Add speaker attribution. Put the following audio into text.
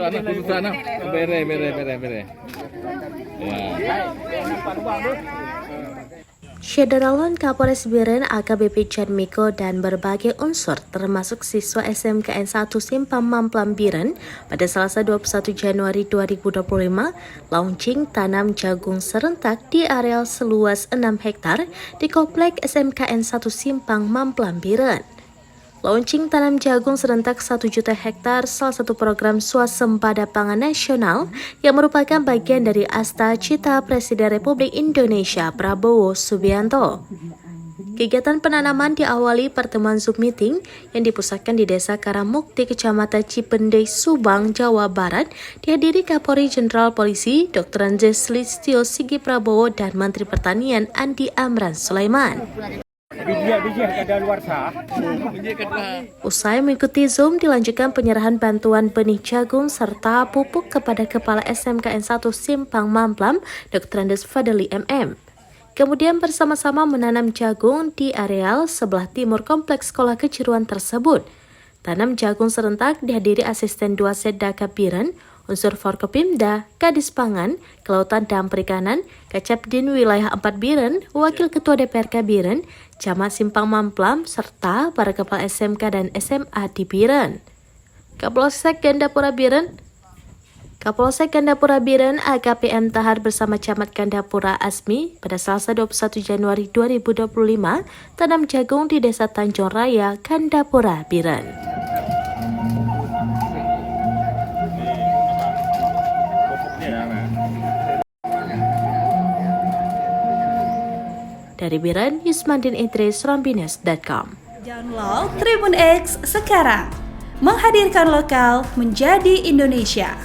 Speaker 1: Anak duduk sana, bere. Ya.
Speaker 2: Syederalon Kapolres Biren AKBP Jan Miko dan berbagai unsur termasuk siswa SMKN 1 Simpang Mamplam Biren pada Selasa 21 Januari 2025 launching tanam jagung serentak di areal seluas 6 hektar di Komplek SMKN 1 Simpang Mamplam Biren. Launching tanam jagung serentak 1 juta hektar salah satu program swasembada pangan nasional yang merupakan bagian dari Asta Cita Presiden Republik Indonesia Prabowo Subianto. Kegiatan penanaman diawali pertemuan Zoom meeting yang dipusatkan di Desa Karamukti, Kecamatan Cipendei, Subang, Jawa Barat, dihadiri Kapolri Jenderal Polisi Dr. Andes Listio Sigit Prabowo dan Menteri Pertanian Andi Amran Sulaiman. Usai mengikuti Zoom, dilanjutkan penyerahan bantuan benih jagung serta pupuk kepada Kepala SMKN 1 Simpang Mamplam, Dr. Andes Fadli MM. Kemudian bersama-sama menanam jagung di areal sebelah timur kompleks sekolah kejuruan tersebut. Tanam jagung serentak dihadiri Asisten 2 Setda Biren, unsur Forkopimda, Kadis Pangan, Kelautan dan Perikanan, Kacapdin Wilayah 4 Biren, Wakil Ketua DPRK Biren, Camat Simpang Mamplam, serta para kepala SMK dan SMA di Biren. Kapolsek Gandapura Biren AKPM Tahar bersama Camat Gandapura Asmi pada Selasa 21 Januari 2025 tanam jagung di Desa Tanjung Raya, Gandapura Biren. Dari Biren, Yusmandin Idris, Rombines.com.
Speaker 3: Download Tribun X sekarang, menghadirkan lokal menjadi Indonesia.